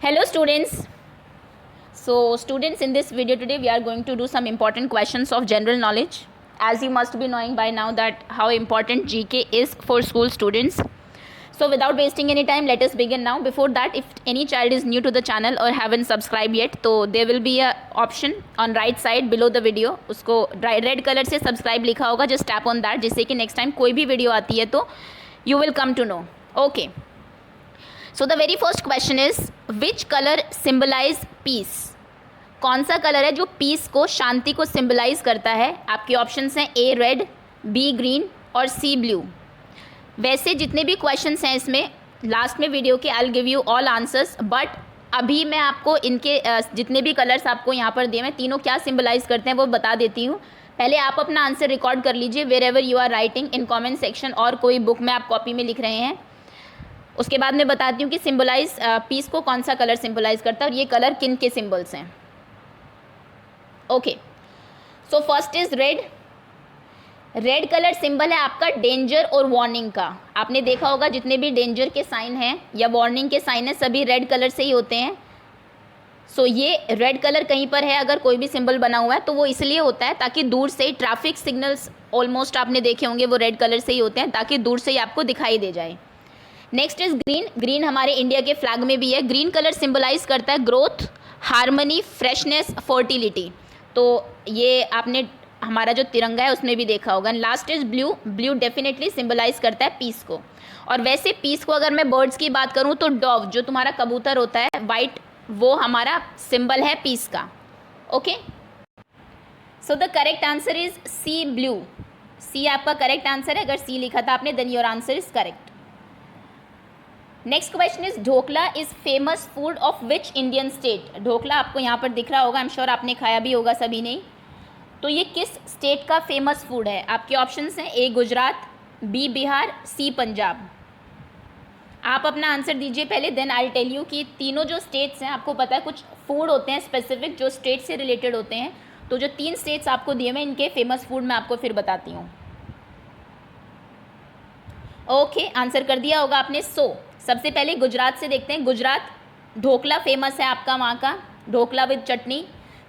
Hello students. Students, in this video today we are going to do some important questions of general knowledge. As you must be knowing by now that how important GK is for school students. So without wasting any time, let us begin now. Before that, if any child is new to the channel or haven't subscribed yet, तो there will be a option on right side below the video. उसको red colour से subscribe लिखा होगा, just tap on that, जिससे कि next time कोई भी video आती है तो you will come to know. Okay. So the very first question is, which color symbolize peace? कौन सा कलर है जो पीस को, शांति को सिम्बलाइज करता है? आपके ऑप्शंस हैं ए रेड, बी ग्रीन और सी ब्लू. वैसे जितने भी क्वेश्चंस हैं इसमें लास्ट में वीडियो के I will give you all answers, but अभी मैं आपको इनके जितने भी कलर्स आपको यहाँ पर दिए हैं तीनों क्या सिम्बलाइज करते हैं वो बता देती हूँ. पहले आप अपना आंसर रिकॉर्ड कर लीजिए wherever you are writing in comment section और कोई बुक में आप कॉपी में लिख रहे हैं. उसके बाद मैं बताती हूँ कि सिम्बलाइज पीस को कौन सा कलर सिम्बलाइज करता है और ये कलर किन के सिम्बल्स हैं. ओके, so first is red. Red colour symbol है आपका डेंजर और वार्निंग का. आपने देखा होगा जितने भी डेंजर के साइन हैं या वार्निंग के साइन हैं सभी रेड कलर से ही होते हैं. सो ये रेड कलर कहीं पर है अगर कोई भी सिंबल बना हुआ है तो वो इसलिए होता है ताकि दूर से ट्रैफिक सिग्नल्स ऑलमोस्ट आपने देखे होंगे वो रेड कलर से ही होते हैं ताकि दूर से ही आपको दिखाई दे जाए. Next is green. ग्रीन हमारे इंडिया के फ्लैग में भी है. ग्रीन कलर सिंबलाइज करता है ग्रोथ, हार्मनी, फ्रेशनेस, फर्टिलिटी. तो ये आपने हमारा जो तिरंगा है उसमें भी देखा होगा. Last is blue. Blue definitely symbolize करता है पीस को. और वैसे पीस को अगर मैं बर्ड्स की बात करूँ तो डॉव जो तुम्हारा कबूतर होता है वाइट, वो हमारा सिंबल है पीस का. Okay, so the correct answer is C blue. C आपका करेक्ट आंसर है. अगर सी लिखा था आपने then your answer is correct. Next question is dhokla is famous food of which Indian state. Dhokla आपको यहाँ पर दिख रहा होगा, आई एम श्योर आपने खाया भी होगा सभी ने. तो ये किस स्टेट का फेमस फूड है? आपके ऑप्शंस हैं ए गुजरात, बी बिहार, सी पंजाब. आप अपना आंसर दीजिए पहले, देन आई टेल यू कि तीनों जो स्टेट्स हैं आपको पता है कुछ फूड होते हैं स्पेसिफिक जो स्टेट से रिलेटेड होते हैं. तो जो 3 स्टेट्स आपको दिए हुए इनके फेमस फूड मैं आपको फिर बताती हूँ. ओके, आंसर कर दिया होगा आपने. सबसे पहले गुजरात से देखते हैं. गुजरात ढोकला फेमस है आपका वहाँ का, dhokla with chutney.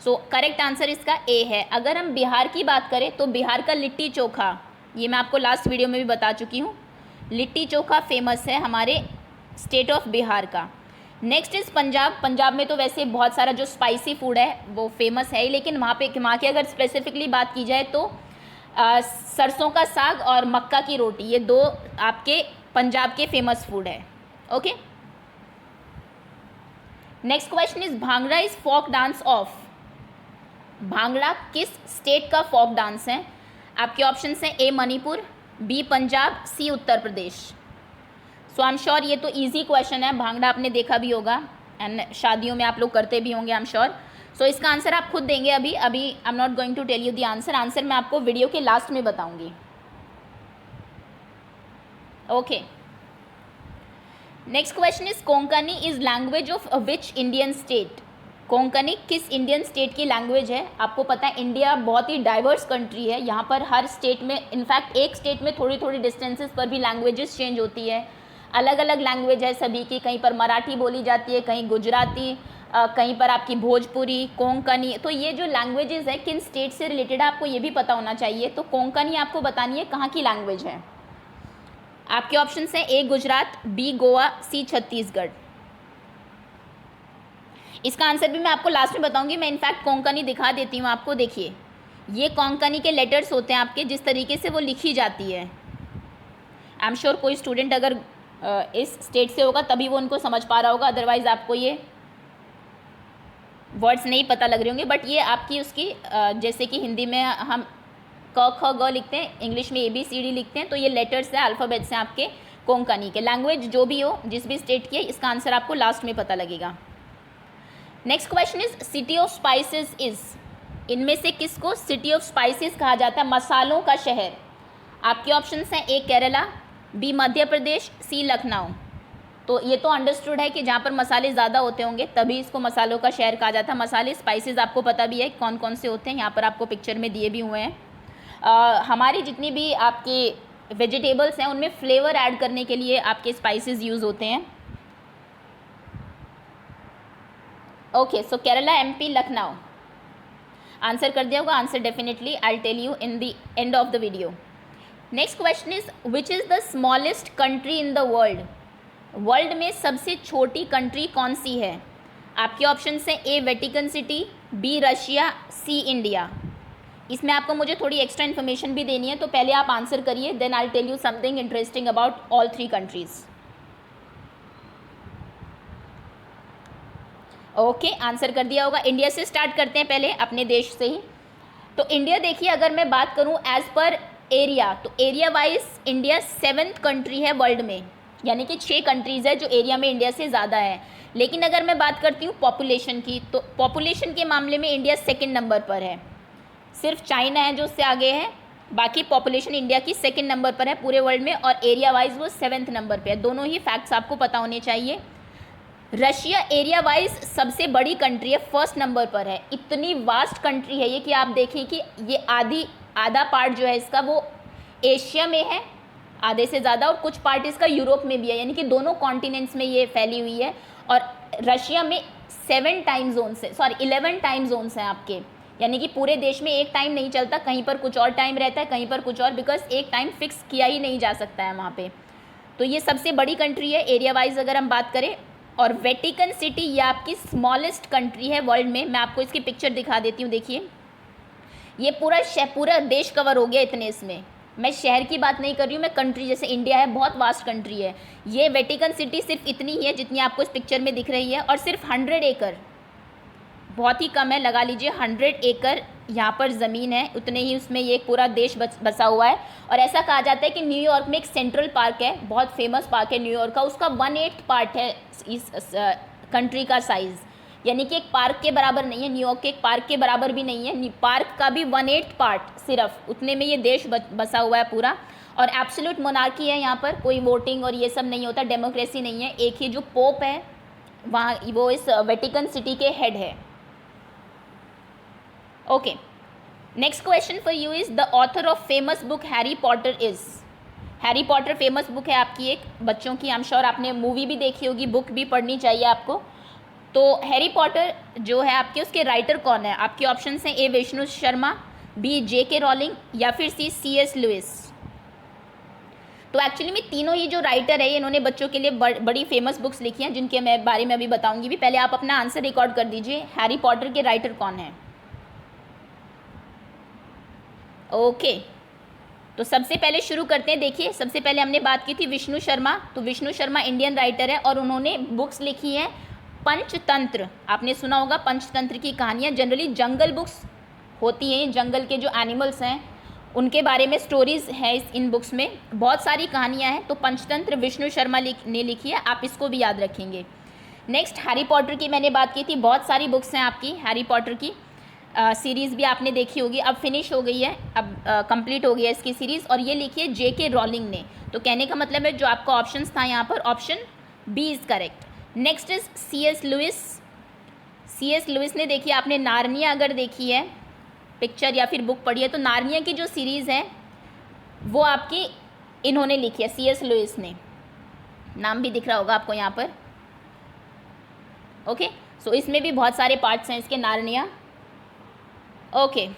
Correct answer इसका ए है. अगर हम बिहार की बात करें तो बिहार का लिट्टी चोखा, ये मैं आपको लास्ट वीडियो में भी बता चुकी हूँ, लिट्टी चोखा फेमस है हमारे स्टेट ऑफ बिहार का. Next is Punjab. पंजाब में तो वैसे बहुत सारा जो स्पाइसी फूड है वो फेमस है ही, लेकिन वहाँ की अगर स्पेसिफिकली बात की जाए तो सरसों का साग और मक्का की रोटी, ये 2 आपके पंजाब के फेमस फूड है. Okay, next question is bhangra is folk dance of. Bhangra किस स्टेट का फोक डांस है? आपके ऑप्शंस हैं A Manipur, B Punjab, C Uttar Pradesh. I am sure ये तो इजी क्वेश्चन है. भांगड़ा आपने देखा भी होगा एंड शादियों में आप लोग करते भी होंगे आई एम श्योर. इसका आंसर आप खुद देंगे. अभी I am not going to tell you the answer. Answer मैं आपको वीडियो के लास्ट में बताऊंगी. Okay, next question is Konkani is language of which Indian state. Konkani किस इंडियन स्टेट की लैंग्वेज है? आपको पता है इंडिया बहुत ही डाइवर्स कंट्री है. यहाँ पर हर स्टेट में, इनफैक्ट एक स्टेट में थोड़ी थोड़ी डिस्टेंसेस पर भी लैंग्वेजेस चेंज होती है. अलग अलग लैंग्वेज है सभी की. कहीं पर मराठी बोली जाती है, कहीं गुजराती, कहीं पर आपकी भोजपुरी, कोंकणी. तो ये जो लैंग्वेजेस है किन स्टेट से रिलेटेड है आपको ये भी पता होना चाहिए. तो कोंकणी आपको बतानी है कहाँ की लैंग्वेज है. आपके ऑप्शंस हैं ए गुजरात, बी गोवा, सी छत्तीसगढ़. इसका आंसर भी मैं आपको लास्ट में बताऊंगी. मैं इनफैक्ट कोंकणी दिखा देती हूँ आपको. देखिए ये कोंकणी के लेटर्स होते हैं आपके, जिस तरीके से वो लिखी जाती है. आई एम श्योर कोई स्टूडेंट अगर इस स्टेट से होगा तभी वो उनको समझ पा रहा होगा, अदरवाइज आपको ये वर्ड्स नहीं पता लग रहे होंगे. बट ये आपकी उसकी जैसे कि हिंदी में हम क ख ग लिखते हैं, इंग्लिश में ABCD लिखते हैं, तो ये लेटर्स हैं, अल्फ़ाबेट्स हैं आपके कोंकणी के. लैंग्वेज जो भी हो, जिस भी स्टेट की है, इसका आंसर आपको लास्ट में पता लगेगा. Next question is city of spices is. इनमें से किसको सिटी ऑफ स्पाइसेस कहा जाता है? मसालों का शहर. आपके ऑप्शंस हैं ए केरला, बी मध्य प्रदेश, सी लखनऊ. तो ये तो अंडरस्टूड है कि जहाँ पर मसाले ज़्यादा होते होंगे तभी इसको मसालों का शहर कहा जाता है. मसाले स्पाइसेस आपको पता भी है कौन कौन से होते हैं, यहाँ पर आपको पिक्चर में दिए भी हुए हैं. हमारी जितनी भी आपकी वेजिटेबल्स हैं उनमें फ्लेवर ऐड करने के लिए आपके स्पाइसेस यूज़ होते हैं. ओके, so Kerala, MP, Lucknow. Answer कर दिया होगा। Answer definitely I tell you in the end of the video. Next question is which is the smallest country in the world. World में सबसे छोटी कंट्री कौन सी है? आपके ऑप्शन है ए वेटिकन सिटी, बी रशिया, सी इंडिया। इसमें आपको मुझे थोड़ी एक्स्ट्रा इन्फॉर्मेशन भी देनी है, तो पहले आप आंसर करिए, then I tell you something interesting about all three countries. Okay, answer कर दिया होगा। इंडिया से स्टार्ट करते हैं पहले, अपने देश से ही। तो इंडिया देखिए, अगर मैं बात करूं एज पर एरिया, तो area wise India 7th country है वर्ल्ड में, यानी कि 6 कंट्रीज़ है जो एरिया में इंडिया से ज़्यादा है। लेकिन अगर मैं बात करती हूँ पॉपुलेशन की, तो पॉपुलेशन के मामले में इंडिया 2nd नंबर पर है। सिर्फ चाइना है जो उससे आगे है, बाकी पॉपुलेशन इंडिया की 2nd नंबर पर है पूरे वर्ल्ड में, और एरिया वाइज वो 7th नंबर पर है। दोनों ही फैक्ट्स आपको पता होने चाहिए। रशिया एरिया वाइज सबसे बड़ी कंट्री है, 1st नंबर पर है। इतनी वास्ट कंट्री है ये कि आप देखें कि ये आधा पार्ट जो है इसका वो एशिया में है, आधे से ज़्यादा, और कुछ पार्ट इसका यूरोप में भी है, यानी कि दोनों कॉन्टिनेंट्स में ये फैली हुई है। और रशिया में 11 टाइम जोन्स हैं आपके, यानी कि पूरे देश में एक टाइम नहीं चलता, कहीं पर कुछ और टाइम रहता है, कहीं पर कुछ और, बिकॉज एक टाइम फिक्स किया ही नहीं जा सकता है वहाँ पे। तो ये सबसे बड़ी कंट्री है एरिया वाइज अगर हम बात करें। और वेटिकन सिटी ये आपकी स्मॉलेस्ट कंट्री है वर्ल्ड में। मैं आपको इसकी पिक्चर दिखा देती हूँ, देखिए ये पूरा देश कवर हो गया इतने इसमें। मैं शहर की बात नहीं कर रही हूँ, मैं कंट्री, जैसे इंडिया है बहुत वास्ट कंट्री है, ये वेटिकन सिटी सिर्फ इतनी ही है जितनी आपको इस पिक्चर में दिख रही है। और सिर्फ 100 एकड़, बहुत ही कम है, लगा लीजिए 100 एकड़ यहाँ पर ज़मीन है, उतने ही उसमें ये पूरा देश बसा हुआ है। और ऐसा कहा जाता है कि न्यूयॉर्क में एक सेंट्रल पार्क है, बहुत फेमस पार्क है न्यूयॉर्क का, उसका 1/8 पार्ट है इस कंट्री का साइज़, यानी कि एक पार्क के बराबर नहीं है, न्यूयॉर्क के एक पार्क के बराबर भी नहीं है, पार्क का भी 1/8 पार्ट, सिर्फ उतने में ये देश बसा हुआ है पूरा। और एब्सोल्यूट मोनार्की है यहाँ पर, कोई वोटिंग और ये सब नहीं होता, डेमोक्रेसी नहीं है। एक ही जो पोप है वहाँ, वो इस वेटिकन सिटी के हेड है। Okay, next question for you is the author of famous book Harry Potter is. Harry Potter famous book है आपकी एक, बच्चों की, आई एम श्योर आपने मूवी भी देखी होगी, बुक भी पढ़नी चाहिए आपको। तो हैरी पॉटर जो है आपके, उसके राइटर कौन है? आपके ऑप्शन हैं A Vishnu Sharma, B J.K. Rowling, या फिर सी C.S. लुइस। तो एक्चुअली में तीनों ही जो राइटर है इन्होंने बच्चों के लिए बड़ी फेमस बुक्स लिखी हैं, जिनके मैं बारे में अभी बताऊंगी भी। पहले आप अपना आंसर रिकॉर्ड कर दीजिए, हैरी पॉटर के राइटर कौन है? ओके, तो सबसे पहले शुरू करते हैं। देखिए, सबसे पहले हमने बात की थी विष्णु शर्मा, तो विष्णु शर्मा इंडियन राइटर है और उन्होंने बुक्स लिखी हैं पंचतंत्र। आपने सुना होगा पंचतंत्र की कहानियाँ, जनरली जंगल बुक्स होती हैं, जंगल के जो एनिमल्स हैं उनके बारे में स्टोरीज़ है इन बुक्स में, बहुत सारी कहानियाँ हैं। तो पंचतंत्र विष्णु शर्मा ने लिखी है, आप इसको भी याद रखेंगे। नेक्स्ट हैरी पॉटर की मैंने बात की थी, बहुत सारी बुक्स हैं आपकी हैरी पॉटर की, सीरीज़ भी आपने देखी होगी, अब फिनिश हो गई है, अब कंप्लीट हो गई है इसकी सीरीज़, और ये लिखी है J.K. रॉलिंग ने। तो कहने का मतलब है जो आपका ऑप्शंस था यहाँ पर, option B is correct. Next is C.S. Lewis. C.S. Lewis ने, देखिए आपने नार्निया अगर देखी है पिक्चर या फिर बुक पढ़ी है, तो नार्निया की जो सीरीज़ है वो आपकी इन्होंने लिखी है, C.S. लुइस ने, नाम भी दिख रहा होगा आपको यहाँ पर। ओके, सो इसमें भी बहुत सारे पार्ट्स हैं इसके, नार्निया। ओके,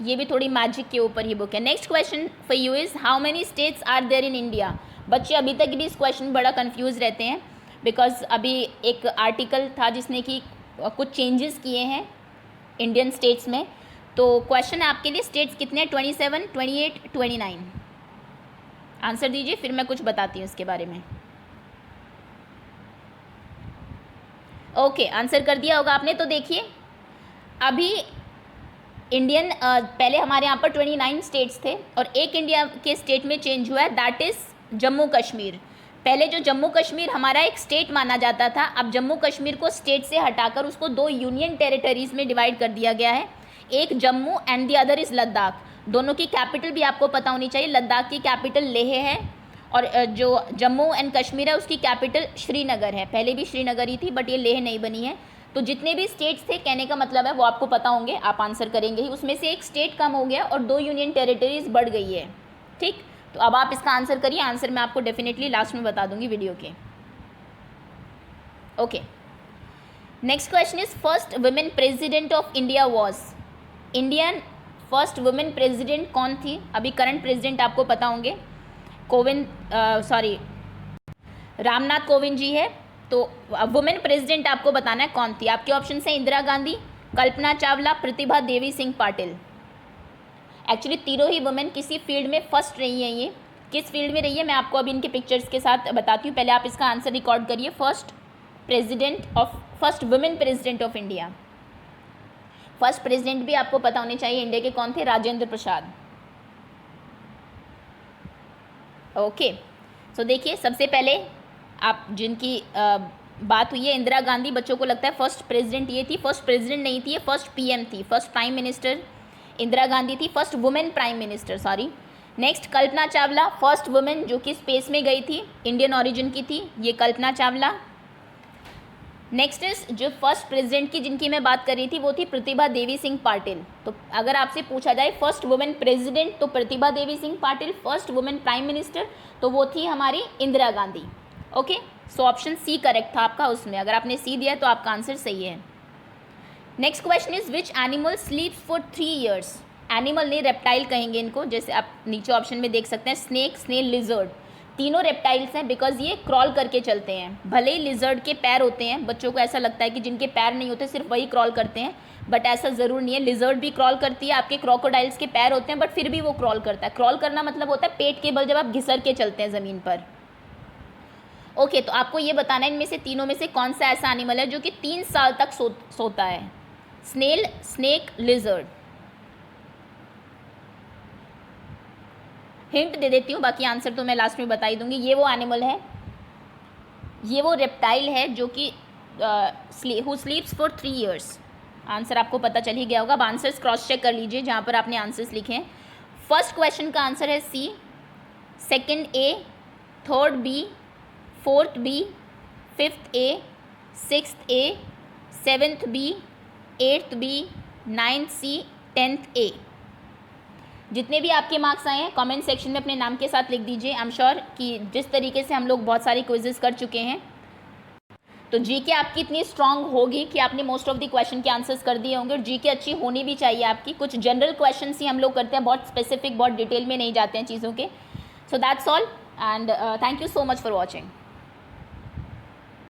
ये भी थोड़ी मैजिक के ऊपर ही बुक है। Next question for you is how many states are there in India. बच्चे अभी तक भी इस क्वेश्चन बड़ा कंफ्यूज रहते हैं, बिकॉज अभी एक आर्टिकल था जिसने कि कुछ चेंजेस किए हैं इंडियन स्टेट्स में। तो क्वेश्चन है आपके लिए, स्टेट्स कितने हैं? 27, 28, 29। आंसर दीजिए, फिर मैं कुछ बताती हूँ इसके बारे में। ओके, आंसर कर दिया होगा आपने। तो देखिए अभी इंडियन पहले हमारे यहाँ पर 29 स्टेट्स थे और एक इंडिया के स्टेट में चेंज हुआ है, दैट इज़ जम्मू कश्मीर। पहले जो जम्मू कश्मीर हमारा एक स्टेट माना जाता था, अब जम्मू कश्मीर को स्टेट से हटाकर उसको 2 यूनियन टेरिटरीज़ में डिवाइड कर दिया गया है, एक Jammu and the other is Ladakh. दोनों की कैपिटल भी आपको पता होनी चाहिए, लद्दाख की कैपिटल लेह है और जो जम्मू एंड कश्मीर है उसकी कैपिटल श्रीनगर है। पहले भी श्रीनगर ही थी बट ये लेह नहीं बनी है। तो जितने भी स्टेट्स थे, कहने का मतलब है वो आपको पता होंगे, आप आंसर करेंगे ही, उसमें से एक स्टेट कम हो गया और 2 यूनियन टेरिटरीज बढ़ गई है। ठीक, तो अब आप इसका आंसर करिए, आंसर मैं आपको डेफिनेटली लास्ट में बता दूंगी वीडियो के। Okay, next question is first women president of India was, Indian first women president कौन थी? अभी करंट प्रेसिडेंट आपको पता होंगे, रामनाथ कोविंद जी है। तो वुमेन प्रेसिडेंट आपको बताना है कौन थी। आपके ऑप्शन है इंदिरा गांधी, कल्पना चावला, प्रतिभा देवी सिंह पाटिल। एक्चुअली तीनों ही वुमेन किसी फील्ड में फर्स्ट रही हैं। ये किस फील्ड में रही है मैं आपको अभी इनके पिक्चर्स के साथ बताती हूँ। पहले आप इसका आंसर रिकॉर्ड करिए। First women president of India. First president भी आपको पता होने चाहिए इंडिया के कौन थे, राजेंद्र प्रसाद। ओके, सो देखिए सबसे पहले आप जिनकी बात हुई है इंदिरा गांधी, बच्चों को लगता है फर्स्ट प्रेसिडेंट ये थी। फर्स्ट प्रेसिडेंट नहीं थी, ये फर्स्ट पीएम थी, first prime minister Indira Gandhi थी, first women prime minister, sorry. Next Kalpana Chawla, first women जो कि स्पेस में गई थी, इंडियन ओरिजिन की थी, ये कल्पना चावला। नेक्स्ट इज जो फर्स्ट प्रेसिडेंट की जिनकी मैं बात कर रही थी वो थी प्रतिभा देवी सिंह पाटिल। तो अगर आपसे पूछा जाए फर्स्ट वुमेन प्रेसिडेंट तो Pratibha Devi Singh Patil, first women prime minister तो वो थी हमारी Indira Gandhi. Okay, so option C correct था आपका उसमें। अगर आपने सी दिया तो आपका आंसर सही है। Next question is which animal स्लीप्स for 3 years। Animal नहीं, रेप्टाइल कहेंगे इनको, जैसे आप नीचे ऑप्शन में देख सकते हैं स्नेक, स्नेल, लिजर्ड। तीनों रेप्टाइल्स हैं बिकॉज ये क्रॉल करके चलते हैं। भले ही लिजर्ड के पैर होते हैं, बच्चों को ऐसा लगता है कि जिनके पैर नहीं होते सिर्फ वही क्रॉल करते हैं, बट ऐसा ज़रूर नहीं है। लिजर्ड भी क्रॉल करती है, आपके क्रोकोडाइल्स के पैर होते हैं बट फिर भी वो क्रॉल करता है। क्रॉल करना मतलब होता है पेट के बल जब आप घिसर के चलते हैं ज़मीन पर। ओके, तो आपको ये बताना है इनमें से तीनों में से कौन सा ऐसा एनिमल है जो कि 3 साल तक सोता है। Snail, snake, lizard. हिंट दे देती हूँ, बाकी आंसर तो मैं लास्ट में बता ही दूंगी। ये वो एनिमल है, ये वो रेप्टाइल है जो कि हु स्लीप्स फॉर 3 years। आंसर आपको पता चल ही गया होगा। अब आंसर्स क्रॉस चेक कर लीजिए जहाँ पर आपने आंसर्स लिखे हैं। फर्स्ट क्वेश्चन का आंसर है C, second A, third B, fourth B, fifth A, sixth A, seventh B, eighth B, ninth C, 10th A. जितने भी आपके मार्क्स आए हैं कमेंट सेक्शन में अपने नाम के साथ लिख दीजिए। आई एम श्योर कि जिस तरीके से हम लोग बहुत सारी क्विजेस कर चुके हैं तो जीके आपकी इतनी स्ट्रांग होगी कि आपने मोस्ट ऑफ द क्वेश्चन के आंसर्स कर दिए होंगे। और जीके अच्छी होनी भी चाहिए आपकी। कुछ जनरल क्वेश्चन ही हम लोग करते हैं, बहुत स्पेसिफिक, बहुत डिटेल में नहीं जाते हैं चीज़ों के। So that's all and thank you so much for watching.